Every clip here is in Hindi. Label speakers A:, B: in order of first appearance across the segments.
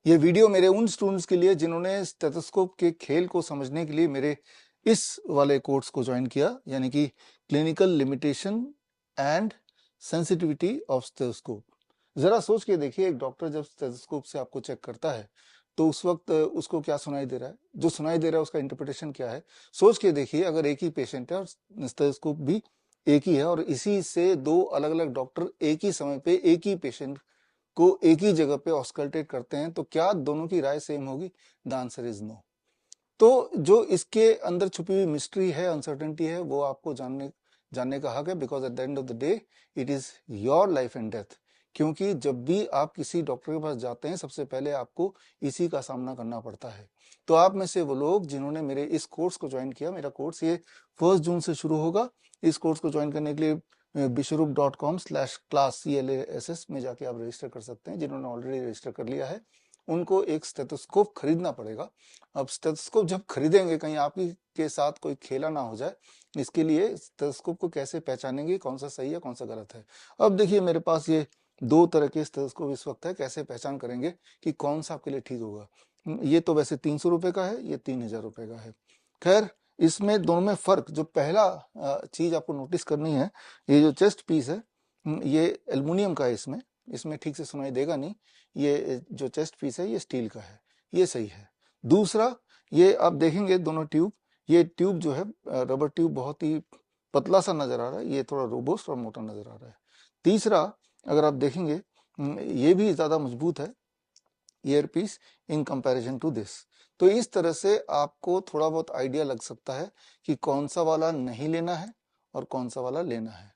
A: ये वीडियो मेरे उन स्टूडेंट्स के लिए जिन्होंने स्टेथोस्कोप के खेल को समझने के लिए मेरे इस वाले कोर्स को ज्वाइन किया, यानी कि clinical limitation and sensitivity of stethoscope. जरा सोच के देखिए, एक डॉक्टर जब स्टेथोस्कोप से आपको चेक करता है तो उस वक्त उसको क्या सुनाई दे रहा है, जो सुनाई दे रहा है उसका इंटरप्रिटेशन क्या है। सोच के देखिए, अगर एक ही पेशेंट है और स्टेथोस्कोप भी एक ही है और इसी से दो अलग अलग डॉक्टर एक ही समय पे एक ही पेशेंट को एक ही जगह पे ऑस्कल्टेट करते हैं, तो क्या दोनों की राय सेम होगी? The answer is no. तो जो इसके अंदर छुपी हुई मिस्ट्री है, अनसर्टेनिटी है, वो आपको जानने का हक है, because at the end of the day it is your life and death. क्योंकि जब भी आप किसी डॉक्टर के पास जाते हैं, सबसे पहले आपको इसी का सामना करना पड़ता है। तो आप में से वो लोग जिन्होंने मेरे इस कोर्स को ज्वाइन किया, मेरा कोर्स ये 1 जून से शुरू होगा। इस कोर्स को ज्वाइन करने के लिए bishrup.com/class CLASS में जाके आप रजिस्टर कर सकते हैं। जिन्होंने ऑलरेडी रजिस्टर कर लिया है उनको एक स्टेथोस्कोप खरीदना पड़ेगा। अब स्टेथोस्कोप जब खरीदेंगे, कहीं आपकी के साथ कोई खेला ना हो जाए, इसके लिए स्टेथोस्कोप को कैसे पहचानेंगे, कौन सा सही है कौन सा गलत है। अब देखिए, मेरे पास ये 2 तरह के स्टेथोस्कोप इस वक्त है। कैसे पहचान करेंगे कि कौन सा आपके लिए ठीक होगा? ये तो वैसे 300 रुपए का है, ये 3000 रुपए का है। खैर, इसमें दोनों में फर्क, जो पहला चीज आपको नोटिस करनी है, ये जो चेस्ट पीस है ये एल्युमिनियम का है। इसमें इसमें ठीक से सुनाई देगा नहीं। ये जो चेस्ट पीस है ये स्टील का है, ये सही है। दूसरा, ये आप देखेंगे दोनों ट्यूब, ये ट्यूब जो है रबर ट्यूब बहुत ही पतला सा नजर आ रहा है, ये थोड़ा रोबोस्ट और मोटा नजर आ रहा है। तीसरा, अगर आप देखेंगे ये भी ज्यादा मजबूत है earpiece in comparison to this. तो इस तरह से आपको थोड़ा बहुत आइडिया लग सकता है कि कौन सा वाला नहीं लेना है और कौन सा वाला लेना है।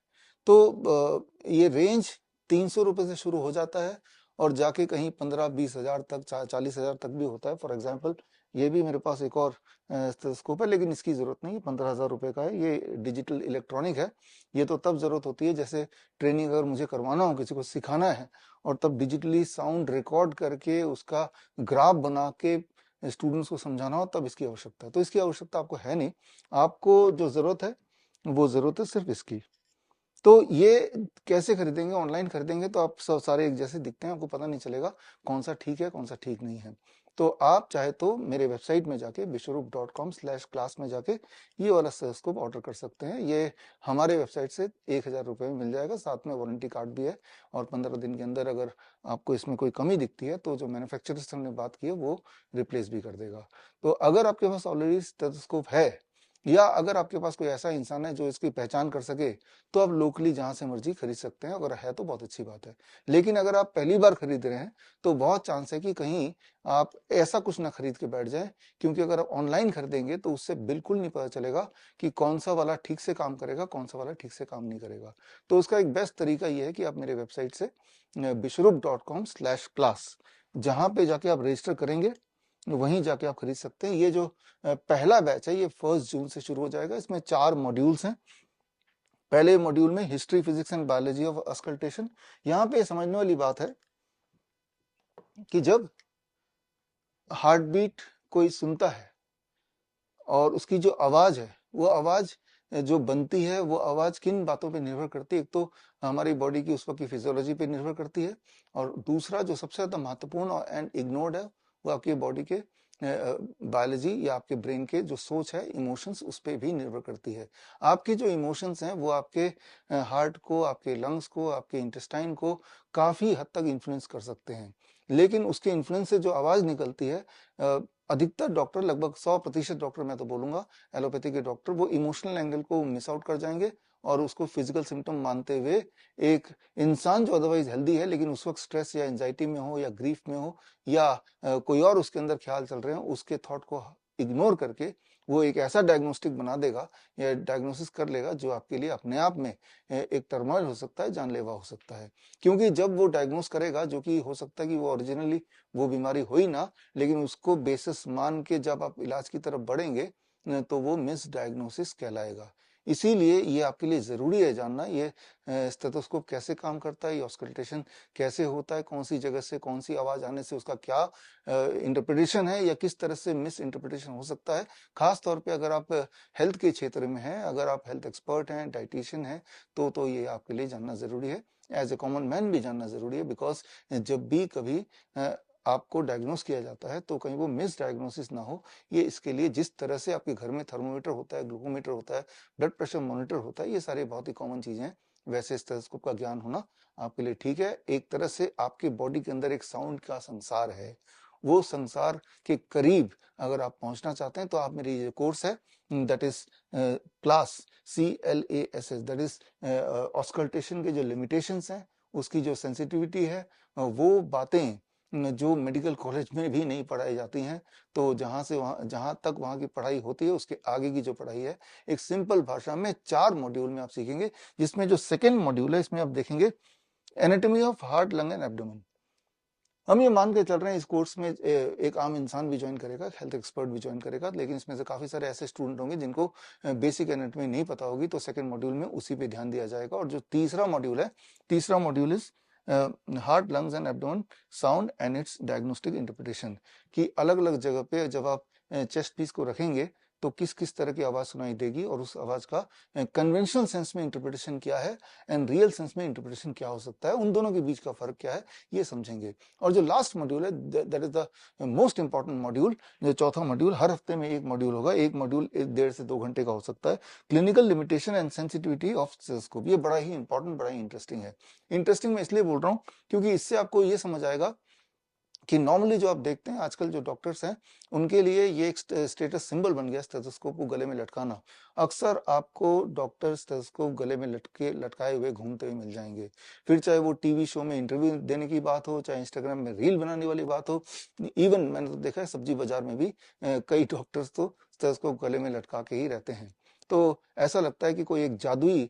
A: तो ये रेंज 300 रुपए से शुरू हो जाता है और जाके कहीं 15-20 हजार तक, 40 हजार तक भी होता है। फॉर एग्जाम्पल, ये भी मेरे पास एक और स्टेथोस्कोप है, लेकिन इसकी जरूरत नहीं, 15,000 रुपए का है। ये डिजिटल इलेक्ट्रॉनिक है। ये तो तब जरूरत होती है जैसे ट्रेनिंग अगर मुझे करवाना हो, किसी को सिखाना है, और तब डिजिटली साउंड रिकॉर्ड करके उसका ग्राफ बना के स्टूडेंट्स को समझाना हो, तब इसकी आवश्यकता है। तो इसकी आवश्यकता आपको है नहीं। आपको जो जरूरत है वो जरूरत है सिर्फ इसकी। तो ये कैसे खरीदेंगे? ऑनलाइन खरीदेंगे तो आप सब सारे एक जैसे दिखते हैं, आपको पता नहीं चलेगा कौन सा ठीक है कौन सा ठीक नहीं है। तो आप चाहे तो मेरे वेबसाइट में जाके bishrup.com/class में जाके ये वाला स्टेथोस्कोप ऑर्डर कर सकते हैं। ये हमारे वेबसाइट से 1000 रुपए में मिल जाएगा, साथ में वारंटी कार्ड भी है। और 15 दिन के अंदर अगर आपको इसमें कोई कमी दिखती है तो जो मैन्युफैक्चरर से हमने बात की है वो रिप्लेस भी कर देगा। तो अगर आपके पास ऑलरेडी स्टेथोस्कोप है, या अगर आपके पास कोई ऐसा इंसान है जो इसकी पहचान कर सके, तो आप लोकली जहां से मर्जी खरीद सकते हैं। अगर है तो बहुत अच्छी बात है। लेकिन अगर आप पहली बार खरीद रहे हैं तो बहुत चांस है कि कहीं आप ऐसा कुछ ना खरीद के बैठ जाएं, क्योंकि अगर आप ऑनलाइन खरीदेंगे तो उससे बिल्कुल नहीं पता चलेगा कि कौन सा वाला ठीक से काम करेगा, कौन सा वाला ठीक से काम नहीं करेगा। तो उसका एक बेस्ट तरीका यह है कि आप मेरे वेबसाइट से bishrup.com/class जहां पे जाके आप रजिस्टर करेंगे, वहीं जाके आप खरीद सकते हैं। ये जो पहला बैच है ये 1 जून से शुरू हो जाएगा। इसमें 4 मॉड्यूल्स हैं। पहले मॉड्यूल में history, physics and biology of auscultation. यहाँ पे समझने वाली बात है कि जब हार्ट बीट कोई सुनता है और उसकी जो आवाज है, वो आवाज जो बनती है, वो आवाज किन बातों पे निर्भर करती है? एक तो हमारी बॉडी की उस वक्त की फिजियोलॉजी पे निर्भर करती है, और दूसरा जो सबसे ज्यादा महत्वपूर्ण एंड इग्नोर्ड है, वो आपकी बॉडी के बायोलॉजी या आपके ब्रेन के जो सोच है, इमोशंस, उस पर भी निर्भर करती है। आपके जो इमोशंस हैं वो आपके हार्ट को, आपके लंग्स को, आपके इंटेस्टाइन को काफी हद तक इन्फ्लुएंस कर सकते हैं। लेकिन उसके इन्फ्लुएंस से जो आवाज निकलती है, अधिकतर डॉक्टर, लगभग 100% डॉक्टर मैं तो बोलूंगा, एलोपैथी के डॉक्टर, वो इमोशनल एंगल को मिस आउट कर जाएंगे और उसको फिजिकल सिम्टम मानते हुए एक इंसान जो अदरवाइज हेल्दी है लेकिन उस वक्त स्ट्रेस या एंजाइटी में हो या ग्रीफ में हो या कोई और उसके अंदर ख्याल चल रहे हो, उसके थॉट को इग्नोर करके वो एक ऐसा डायग्नोस्टिक बना देगा या डायग्नोसिस कर लेगा जो आपके लिए अपने आप में एक टर्मोइल हो सकता है, जानलेवा हो सकता है। क्योंकि जब वो डायग्नोस करेगा, जो कि हो सकता है कि वो ओरिजिनली वो बीमारी हो ही ना, लेकिन उसको बेसिस मान के जब आप इलाज की तरफ बढ़ेंगे तो वो मिस डायग्नोसिस कहलाएगा। इसीलिए ये आपके लिए जरूरी है जानना, ये स्टेथोस्कोप कैसे काम करता है, ये ऑस्कल्टेशन कैसे होता है, कौन सी जगह से कौन सी आवाज आने से उसका क्या इंटरप्रिटेशन है या किस तरह से मिस इंटरप्रिटेशन हो सकता है। खास तौर पे अगर आप हेल्थ के क्षेत्र में हैं, अगर आप हेल्थ एक्सपर्ट हैं, डाइटिशियन हैं, तो ये आपके लिए जानना जरूरी है। एज ए कॉमन मैन भी जानना जरूरी है, बिकॉज जब भी कभी आपको डायग्नोस किया जाता है तो कहीं वो मिस डायग्नोसिस ना हो, ये इसके लिए जिस तरह से आपके घर में थर्मोमीटर होता है, ग्लूकोमीटर होता है, ब्लड प्रेशर मॉनिटर होता है, ये सारे बहुत ही कॉमन चीजें हैं, वैसे स्टेथोस्कोप का ज्ञान होना आपके लिए ठीक है। एक तरह से आपके बॉडी के अंदर एक साउंड का संसार है, वो संसार के करीब अगर आप पहुंचना चाहते हैं तो आप मेरी ये कोर्स है that is class CLASS, that is auscultation के जो लिमिटेशंस हैं, उसकी जो सेंसिटिविटी है, वो बातें जो मेडिकल कॉलेज में भी नहीं पढ़ाई जाती हैं, तो जहां तक वहां की पढ़ाई होती है उसके आगे की जो पढ़ाई है, एक सिंपल भाषा में 4 मॉड्यूल में आप सीखेंगे, जिसमें जो सेकेंड मॉड्यूल है इसमें आप देखेंगे anatomy of heart, lung and abdomen. हम ये मान के चल रहे हैं इस कोर्स में एक आम इंसान भी ज्वाइन करेगा, हेल्थ एक्सपर्ट भी ज्वाइन करेगा, लेकिन इसमें से काफी सारे ऐसे स्टूडेंट होंगे जिनको बेसिक एनाटॉमी नहीं पता होगी, तो सेकंड मॉड्यूल में उसी पे ध्यान दिया जाएगा। और जो तीसरा मॉड्यूल है, तीसरा module is heart, lungs and abdomen, sound and it's diagnostic interpretation, कि अलग अलग जगह पे जब आप चेस्ट पीस को रखेंगे तो किस किस तरह की आवाज सुनाई देगी, और उस आवाज का कन्वेंशनल सेंस में इंटरप्रिटेशन क्या है एंड रियल सेंस में इंटरप्रिटेशन क्या हो सकता है, उन दोनों के बीच का फर्क क्या है, ये समझेंगे। और जो लास्ट मॉड्यूल है, that is the most important module, जो चौथा मॉड्यूल, हर हफ्ते में एक मॉड्यूल होगा, एक मॉड्यूल 1.5 से 2 घंटे का हो सकता है, clinical limitation and sensitivity of stethoscope. ये बड़ा ही इंपॉर्टेंट, बड़ा ही इंटरेस्टिंग है। इंटरेस्टिंग मैं इसलिए बोल रहा हूँ क्योंकि इससे आपको ये समझ आएगा कि नॉर्मली जो आप देखते हैं आजकल जो डॉक्टर्स हैं, उनके लिए ये एक स्टेटस सिंबल बन गया स्टेथोस्कोप को गले में लटकाना। अक्सर आपको डॉक्टर स्टेथोस्कोप गले में लटकाए हुए घूमते हुए मिल जाएंगे, फिर चाहे वो टीवी शो में इंटरव्यू देने की बात हो, चाहे इंस्टाग्राम में रील बनाने वाली बात हो, इवन मैंने तो देखा है सब्जी बाजार में भी कई डॉक्टर्स तो स्टेथोस्कोप गले में लटका के ही रहते हैं। तो ऐसा लगता है कि कोई एक जादुई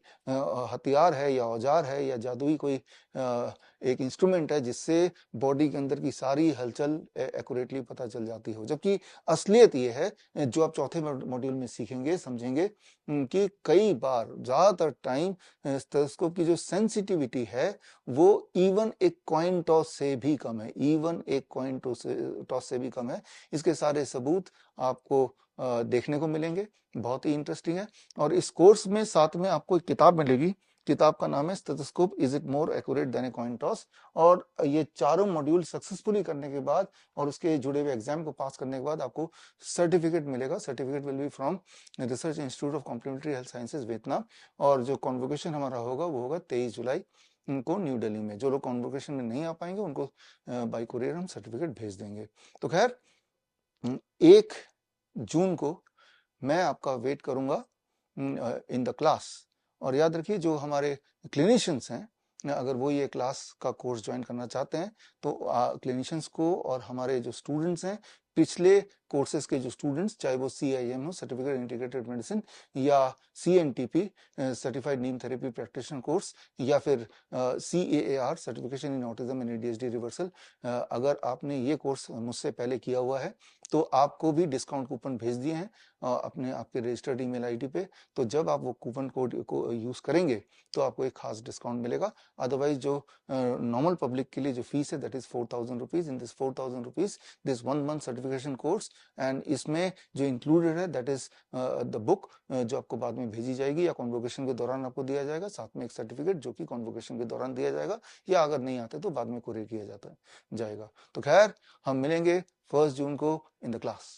A: हथियार है या औजार है या जादुई कोई एक इंस्ट्रूमेंट है जिससे बॉडी के अंदर की सारी हलचल एक्यूरेटली पता चल जाती हो, जबकि असलियत ये है जो आप चौथे मॉड्यूल में सीखेंगे, समझेंगे, कि कई बार ज्यादातर टाइम स्टेथोस्कोप की जो सेंसिटिविटी है वो इवन एक कॉइन टॉस से भी कम है, इवन एक कॉइन टॉस से भी कम है। इसके सारे सबूत आपको देखने को मिलेंगे, बहुत ही इंटरेस्टिंग है। और इस कोर्स में साथ में आपको एक किताब मिलेगी, किताब का नाम है stethoscope is it more accurate then a coin toss. और ये चारों मॉड्यूल सक्सेसफुली करने के बाद और उसके जुड़े हुए एग्जाम को पास करने के बाद आपको सर्टिफिकेट मिलेगा। Certificate will be from research institute of complementary health sciences Vietnam. और जो कॉन्वोकेशन हमारा होगा वो होगा 23 जुलाई को न्यू दिल्ली में। जो लोग कॉन्वोकेशन में नहीं आ पाएंगे उनको बाई कुरियर हम सर्टिफिकेट भेज देंगे। तो खैर 1 जून को मैं आपका वेट करूंगा इन द क्लास। और याद रखिए जो हमारे क्लिनिशियंस हैं, अगर वो ये क्लास का कोर्स ज्वाइन करना चाहते हैं तो क्लिनिशियंस को और हमारे जो स्टूडेंट्स हैं, पिछले कोर्सेज के जो स्टूडेंट्स, चाहे वो CIM हो, सर्टिफिकेट इंटीग्रेटेड मेडिसिन, या CNTP सर्टिफाइड नीम थेरेपी प्रैक्टिशनर कोर्स, या फिर CAAR certification in autism and ADHD reversal, अगर आपने ये कोर्स मुझसे पहले किया हुआ है तो आपको भी डिस्काउंट कूपन भेज दिए हैं अपने आपके रजिस्टर्ड ईमेल आईडी पे। तो जब आप वो कूपन कोड को यूज करेंगे तो आपको एक खास डिस्काउंट मिलेगा। अदरवाइज जो नॉर्मल पब्लिक के लिए जो फीस है that is 4,000 rupees. In this 4,000 rupees this 1 month certification course, and इसमें जो इंक्लूडेड है दैट इज द बुक जो आपको बाद में भेजी जाएगी या कॉन्वोकेशन के दौरान आपको दिया जाएगा, साथ में एक सर्टिफिकेट जो कि कॉन्वोकेशन के दौरान दिया जाएगा, या अगर नहीं आते तो बाद में कुरियर किया जाएगा। तो खैर हम मिलेंगे 1 जून को इन द क्लास।